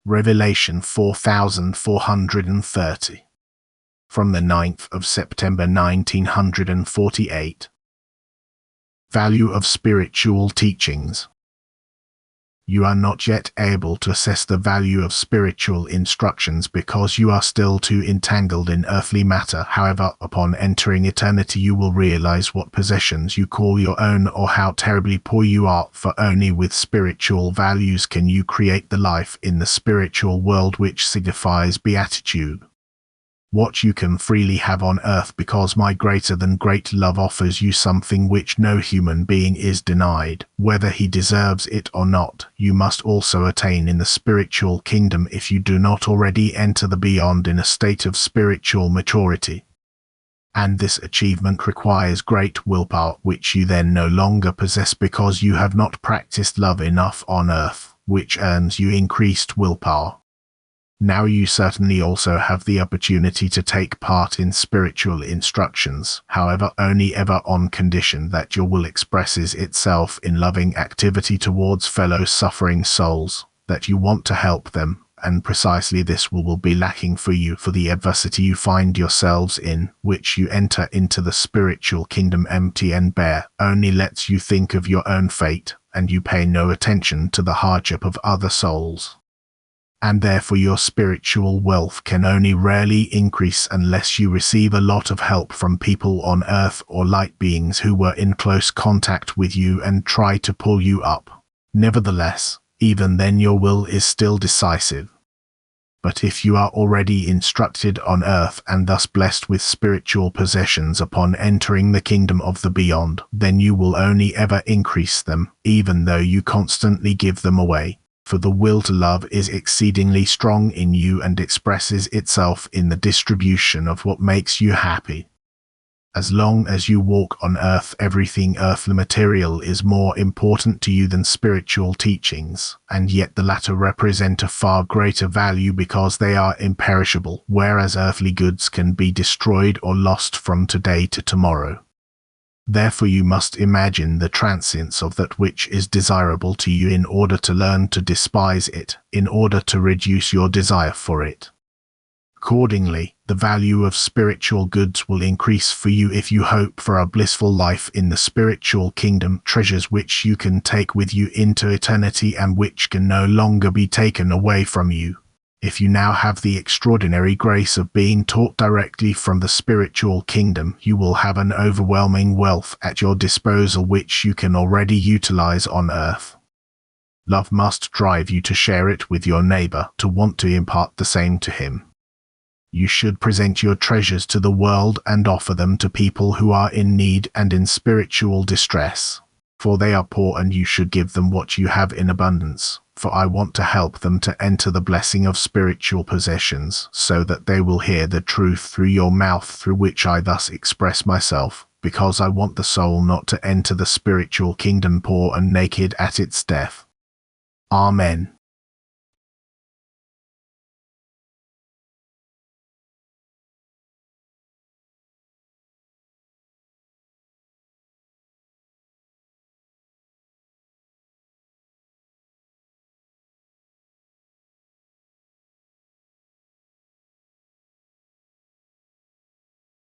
Revelation 4430. From the 9th of September 1948. Value of spiritual teachings. You are not yet able to assess the value of spiritual instructions because you are still too entangled in earthly matter. However, upon entering eternity you will realize what possessions you call your own or how terribly poor you are, for only with spiritual values can you create the life in the spiritual world which signifies beatitude. What you can freely have on earth, because my greater than great love offers you something which no human being is denied, whether he deserves it or not. You must also attain in the spiritual kingdom if you do not already enter the beyond in a state of spiritual maturity. And this achievement requires great willpower, which you then no longer possess because you have not practiced love enough on earth, which earns you increased willpower. Now you certainly also have the opportunity to take part in spiritual instructions, however only ever on condition that your will expresses itself in loving activity towards fellow suffering souls, that you want to help them, and precisely this will be lacking for you for the adversity you find yourselves in, which you enter into the spiritual kingdom empty and bare, only lets you think of your own fate, and you pay no attention to the hardship of other souls. And therefore your spiritual wealth can only rarely increase unless you receive a lot of help from people on earth or light beings who were in close contact with you and try to pull you up. Nevertheless, even then your will is still decisive. But if you are already instructed on earth and thus blessed with spiritual possessions upon entering the kingdom of the beyond, then you will only ever increase them, even though you constantly give them away. For the will to love is exceedingly strong in you and expresses itself in the distribution of what makes you happy. As long as you walk on earth, everything earthly material is more important to you than spiritual teachings, and yet the latter represent a far greater value because they are imperishable, whereas earthly goods can be destroyed or lost from today to tomorrow. Therefore you must imagine the transience of that which is desirable to you in order to learn to despise it, in order to reduce your desire for it. Accordingly, the value of spiritual goods will increase for you if you hope for a blissful life in the spiritual kingdom, treasures which you can take with you into eternity and which can no longer be taken away from you. If you now have the extraordinary grace of being taught directly from the spiritual kingdom, you will have an overwhelming wealth at your disposal which you can already utilize on earth. Love must drive you to share it with your neighbor, to want to impart the same to him. You should present your treasures to the world and offer them to people who are in need and in spiritual distress. For they are poor, and you should give them what you have in abundance. For I want to help them to enter the blessing of spiritual possessions, so that they will hear the truth through your mouth, through which I thus express myself, because I want the soul not to enter the spiritual kingdom poor and naked at its death. Amen.